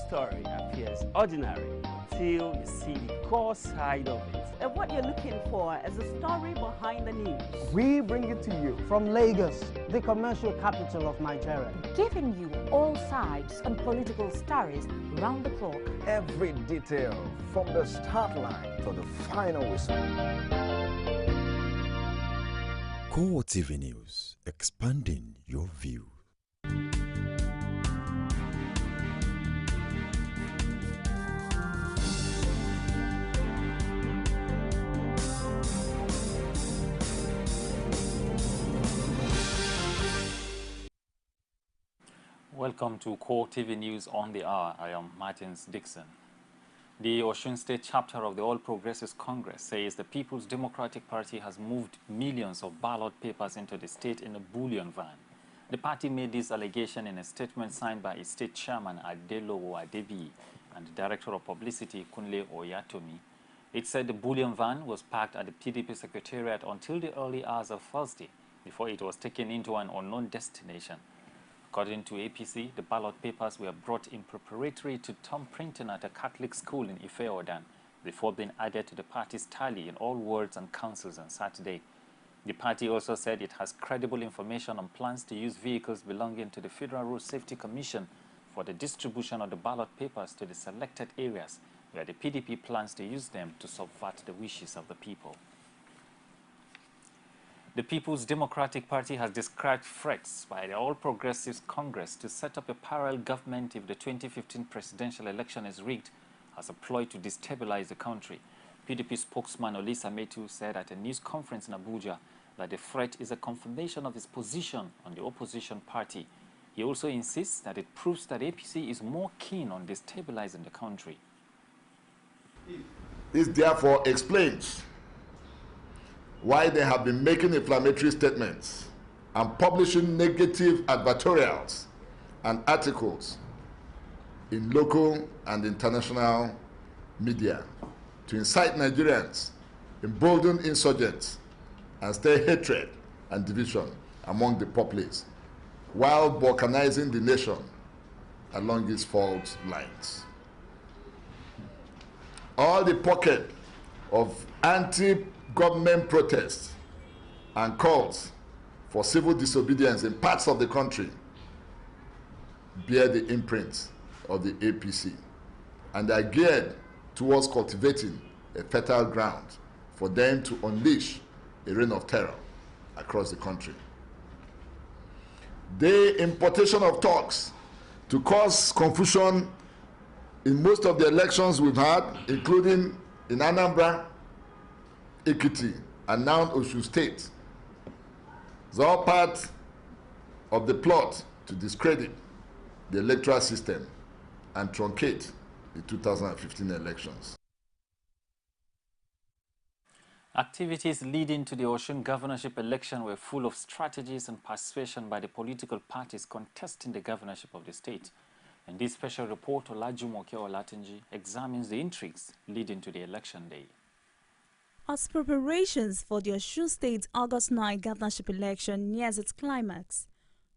Story appears ordinary till you see the core side of it. And what you're looking for is the story behind the news. We bring it to you from Lagos, the commercial capital of Nigeria. Giving you all sides and political stories round the clock. Every detail from the start line to the final whistle. CoreTV News, expanding your view. Welcome to CoreTV News on the Hour. I am Martins Dixon. The Osun State chapter of the All Progressives Congress says the People's Democratic Party has moved millions of ballot papers into the state in a bullion van. The party made this allegation in a statement signed by its state chairman Adelowo Adebi and the director of publicity Kunle Oyatomi. It said the bullion van was parked at the PDP secretariat until the early hours of Thursday before it was taken into an unknown destination. According to APC, the ballot papers were brought in preparatory to thumb printing at a Catholic school in Ife-Odan before being added to the party's tally in all wards and councils on Saturday. The party also said it has credible information on plans to use vehicles belonging to the Federal Road Safety Commission for the distribution of the ballot papers to the selected areas where the PDP plans to use them to subvert the wishes of the people. The People's Democratic Party has described threats by the All Progressives Congress to set up a parallel government if the 2015 presidential election is rigged as a ploy to destabilize the country. PDP spokesman Olisa Metu said at a news conference in Abuja that the threat is a confirmation of his position on the opposition party. He also insists that it proves that APC is more keen on destabilizing the country. This therefore explains why they have been making inflammatory statements and publishing negative advertorials and articles in local and international media to incite Nigerians, embolden insurgents, and stir hatred and division among the populace, while balkanizing the nation along its fault lines. All the pocket of anti-government protests and calls for civil disobedience in parts of the country bear the imprint of the APC and are geared towards cultivating a fertile ground for them to unleash a reign of terror across the country. The importation of talks to cause confusion in most of the elections we've had, including in Anambra, Ekiti, and now Osun State, is all part of the plot to discredit the electoral system and truncate the 2015 elections. Activities leading to the Osun governorship election were full of strategies and persuasion by the political parties contesting the governorship of the state. In this special report, Olajumoke Olatunji examines the intrigues leading to the election day. As preparations for the Osun State August 9 governorship election nears its climax,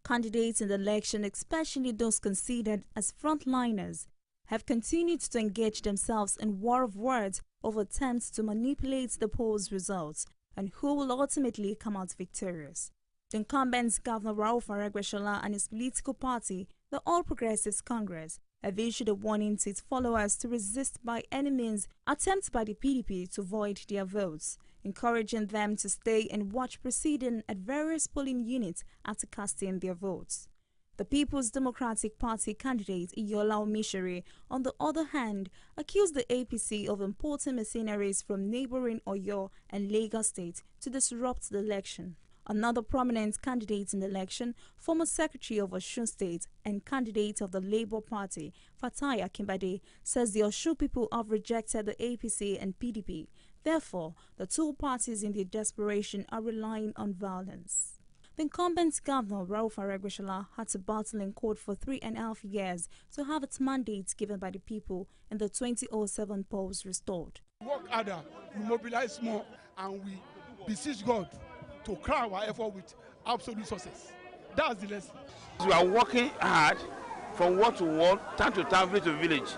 candidates in the election, especially those considered as frontliners, have continued to engage themselves in war of words over attempts to manipulate the polls results and who will ultimately come out victorious. The incumbent Governor Rauf Aregbesola and his political party, the All Progressives Congress, have issued a warning to its followers to resist by any means attempts by the PDP to void their votes, encouraging them to stay and watch proceedings at various polling units after casting their votes. The People's Democratic Party candidate Iyola Omishiri, on the other hand, accused the APC of importing mercenaries from neighboring Oyo and Lagos states to disrupt the election. Another prominent candidate in the election, former Secretary of Osun State and candidate of the Labour Party, Fatai Akinbade, says the Osun people have rejected the APC and PDP. Therefore, the two parties in their desperation are relying on violence. The incumbent Governor Rauf Aregbesola had to battle in court for 3.5 years to have its mandate given by the people in the 2007 polls restored. Work harder, we mobilize more, and we beseech God to crown our effort with absolute success. That's the lesson. We are working hard from ward to ward, town to town, village to village,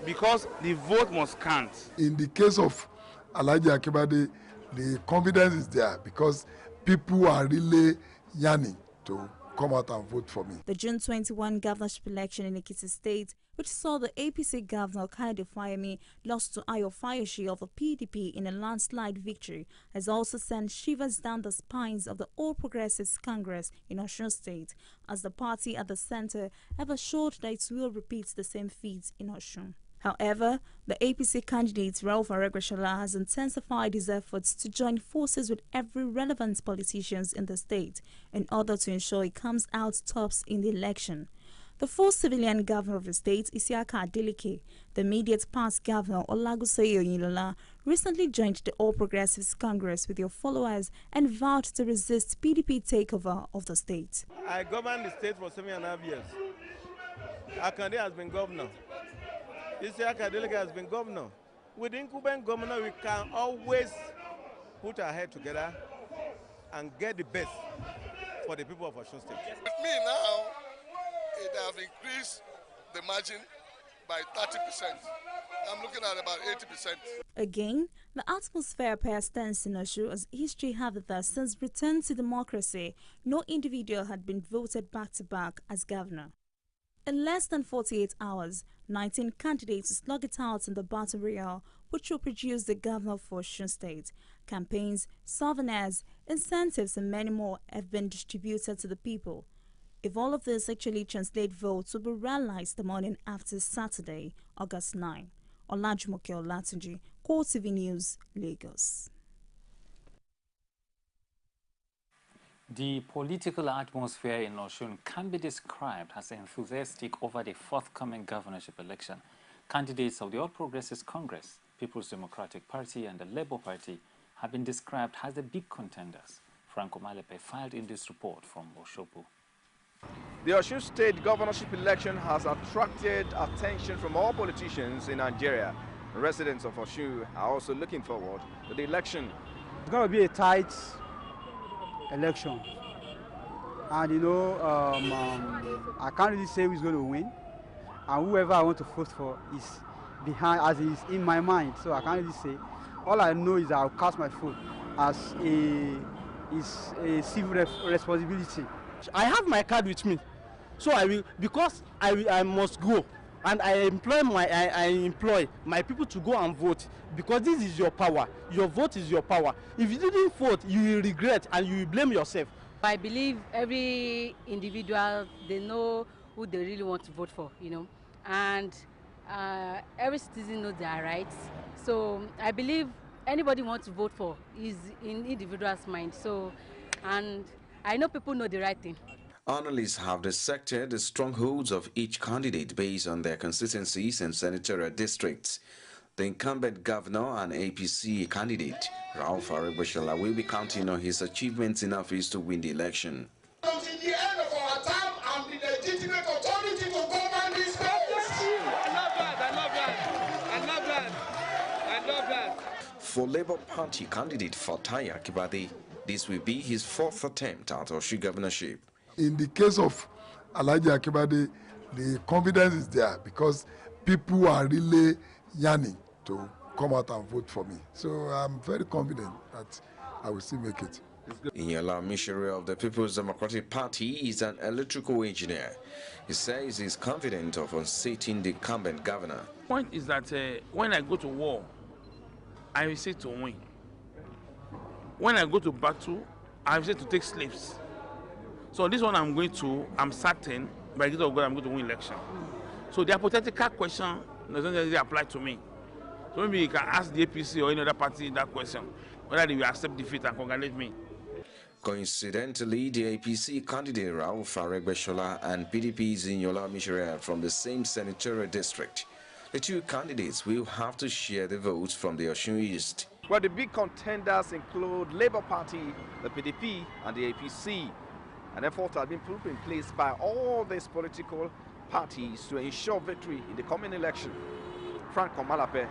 because the vote must count. In the case of Alhaji Akibade, the confidence is there because people are really yearning to come out and vote for me. The June 21 governorship election in Ekiti State, which saw the APC governor Kayode Fayemi lost to Ayo Fayoshi of the PDP in a landslide victory, has also sent shivers down the spines of the All Progressives Congress in Osun State, as the party at the center have assured that it will repeat the same feat in Osun. However, the APC candidate Ralph Aregbesola has intensified his efforts to join forces with every relevant politicians in the state in order to ensure he comes out tops in the election. The first civilian governor of the state, Isiaka Adeleke, the immediate past governor Olagusoye Oyinlola, recently joined the All Progressives Congress with their followers and vowed to resist PDP takeover of the state. I governed the state for 7.5 years. Akande has been governor. Isiaka Adeleke has been governor. With incumbent governor, we can always put our head together and get the best for the people of Osun State. With me now, it has increased the margin by 30%. I'm looking at about 80%. Again, the atmosphere appears tense in Osun as history have it that since return to democracy, no individual had been voted back-to-back as governor. In less than 48 hours, 19 candidates slug it out in the battle royale, which will produce the governor for Osun State. Campaigns, souvenirs, incentives and many more have been distributed to the people. If all of this actually translate votes, will be realized the morning after Saturday, August 9. Olajumoke Olatunji, CoreTV News, Lagos. The political atmosphere in Osun can be described as enthusiastic over the forthcoming governorship election. Candidates of the All Progressives Congress, People's Democratic Party and the Labour Party have been described as the big contenders. Franco Malepe filed in this report from Osogbo. The Osun State governorship election has attracted attention from all politicians in Nigeria. Residents of Osun are also looking forward to the election. It's going to be a tight election, and you know, I can't really say who's going to win, and whoever I want to vote for is behind, as is in my mind. So I can't really say. All I know is I'll cast my vote as a civil responsibility. I have my card with me, so I will, because I must go, and I employ my people to go and vote, because this is your power. Your vote is your power. If you didn't vote, you will regret and you will blame yourself. I believe every individual, they know who they really want to vote for, you know, and every citizen knows their rights. So I believe anybody wants to vote for is in individual's mind. So, and I know people know the right thing. Analysts have dissected the strongholds of each candidate based on their constituencies and senatorial districts. The incumbent governor and APC candidate, Ralph Aregbesola, will be counting on his achievements in office to win the election. Until the end of our term, I'm the legitimate authority to govern this place. I love that. For Labour Party candidate Fatai Akibade, this will be his fourth attempt at Osun governorship. In the case of Alhaji Akibade, the confidence is there because people are really yearning to come out and vote for me. So I'm very confident that I will still make it. Inyala Mishire of the People's Democratic Party is an electrical engineer. He says he's confident of unseating the incumbent governor. The point is that when I go to war, I will say to win. When I go to battle, I will say to take slaves. So this one I'm certain, by the grace of God, I'm going to win election. So the hypothetical question doesn't necessarily apply to me. So maybe you can ask the APC or any other party that question, whether they will accept defeat and congratulate me. Coincidentally, the APC candidate Ralph Aregbesola and PDP's Inyala Mishire from the same senatorial district. The two candidates will have to share the votes from the Osun East. Well, the big contenders include Labour Party, the PDP and the APC. An effort has been put in place by all these political parties to ensure victory in the coming election. Franco Malape,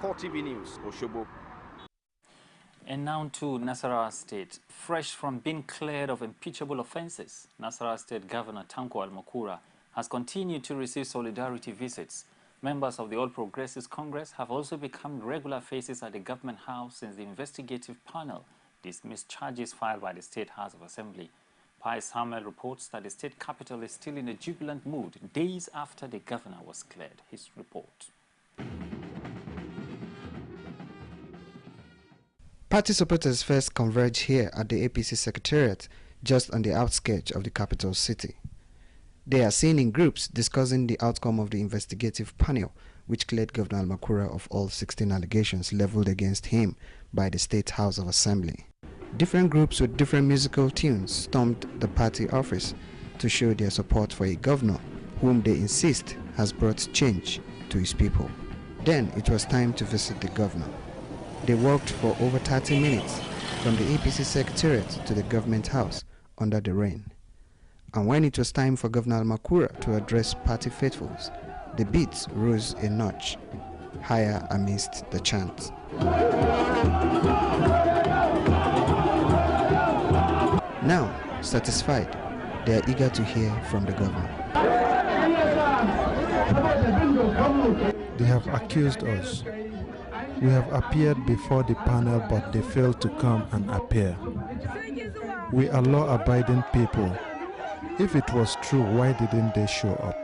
CoreTV News, Osogbo. And now to Nasarawa State. Fresh from being cleared of impeachable offences, Nasarawa State Governor Tanko Almakura has continued to receive solidarity visits. Members of the All Progressives Congress have also become regular faces at the government house since the investigative panel dismissed charges filed by the State House of Assembly. Pai Samuel reports that the state capital is still in a jubilant mood days after the governor was cleared. His report. Party supporters first converged here at the APC Secretariat, just on the outskirts of the capital city. They are seen in groups discussing the outcome of the investigative panel, which cleared Governor Almakura of all 16 allegations leveled against him by the State House of Assembly. Different groups with different musical tunes stormed the party office to show their support for a governor whom they insist has brought change to his people. Then it was time to visit the governor. They walked for over 30 minutes from the APC Secretariat to the government house under the rain. And when it was time for Governor Almakura to address party faithfuls, the beats rose a notch higher amidst the chants. Now, satisfied, they are eager to hear from the governor. They have accused us. We have appeared before the panel, but they failed to come and appear. We are law-abiding people. If it was true, why didn't they show up?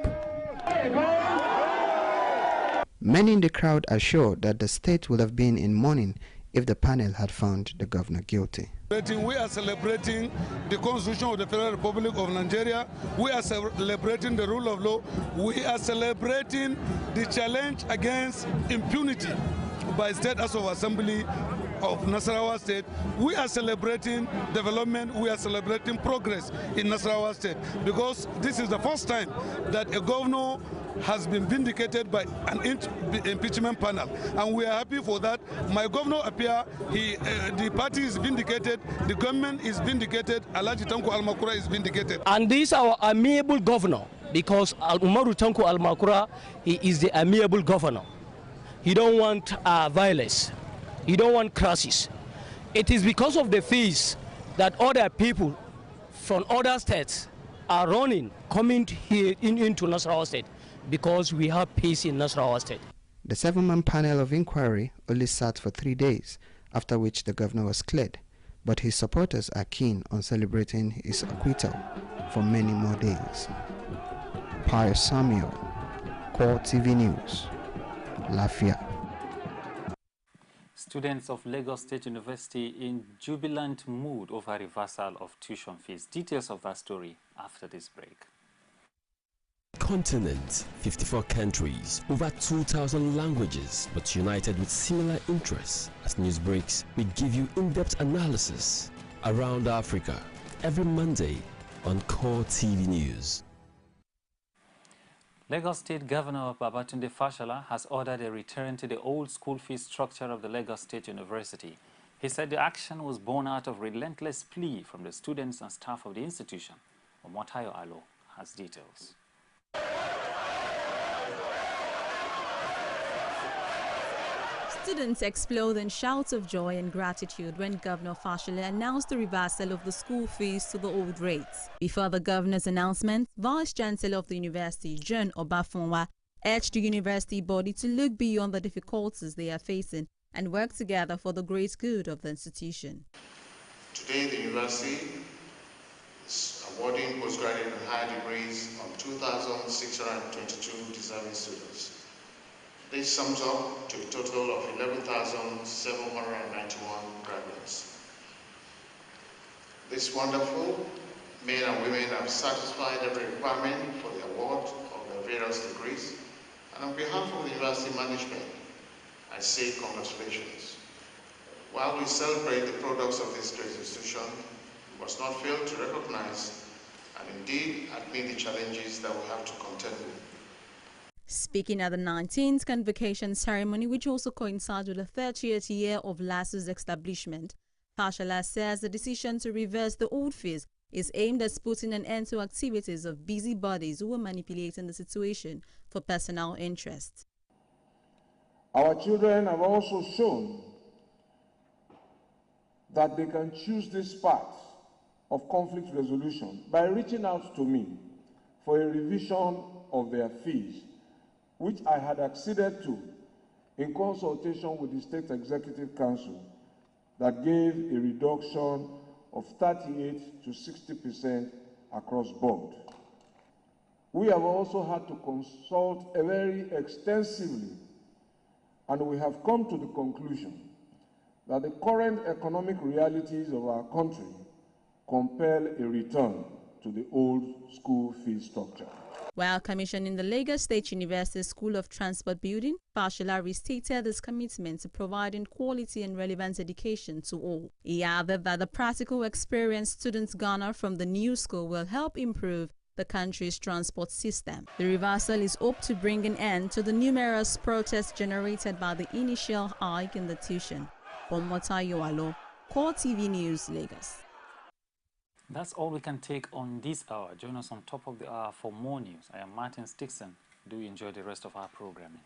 Many in the crowd are sure that the state would have been in mourning if the panel had found the governor guilty. We are celebrating the Constitution of the Federal Republic of Nigeria. We are celebrating the rule of law. We are celebrating the challenge against impunity by State House of Assembly of Nasarawa State. We are celebrating development. We are celebrating progress in Nasarawa State because this is the first time that a governor has been vindicated by an impeachment panel, and we are happy for that. My governor appear, the party is vindicated, the government is vindicated, Alhaji Tanko Almakura is vindicated. And this is our amiable governor, because Umaru Tanko Almakura, he is the amiable governor. He don't want violence. He don't want crisis. It is because of the fees that other people from other states are running, coming here into Nasarawa State, because we have peace in Nasarawa State. The 7-man panel of inquiry only sat for 3 days, after which the governor was cleared, but his supporters are keen on celebrating his acquittal for many more days. Pai Samuel, CoreTV News, Lafia. Students of Lagos State University in jubilant mood over reversal of tuition fees. Details of that story after this break. Continent, 54 countries, over 2,000 languages, but united with similar interests. As news breaks, we give you in-depth analysis around Africa every Monday on CoreTV News. Lagos State Governor Babatunde Fashola has ordered a return to the old school fee structure of the Lagos State University. He said the action was born out of relentless plea from the students and staff of the institution. Omotayo Alo has details. Students exploded in shouts of joy and gratitude when Governor Fashola announced the reversal of the school fees to the old rates. Before the governor's announcement, Vice-Chancellor of the university, John Obafonwa, urged the university body to look beyond the difficulties they are facing and work together for the great good of the institution. Today, the university is awarding postgraduate and higher degrees on 2,622 deserving students. This sums up to a total of 11,791 graduates. These wonderful men and women have satisfied every requirement for the award of their various degrees, and on behalf of the university management, I say congratulations. While we celebrate the products of this great institution, we must not fail to recognize and indeed admit the challenges that we have to contend with. Speaking at the 19th convocation ceremony, which also coincides with the 30th year of LASU's establishment, Fashola says the decision to reverse the old fees is aimed at putting an end to activities of busybodies who are manipulating the situation for personal interests. Our children have also shown that they can choose this path of conflict resolution by reaching out to me, for a revision of their fees, which I had acceded to in consultation with the State Executive Council, that gave a reduction of 38 to 60% across board. We have also had to consult very extensively, and we have come to the conclusion that the current economic realities of our country compel a return to the old school fee structure. While commissioning the Lagos State University School of Transport building, Fashola restated his commitment to providing quality and relevant education to all. He added that the practical experience students garner from the new school will help improve the country's transport system. The reversal is hoped to bring an end to the numerous protests generated by the initial hike in the tuition. Omotayo Alo, CoreTV News, Lagos. That's all we can take on this hour. Join us on top of the hour for more news. I am Martin Dixon. Do enjoy the rest of our programming.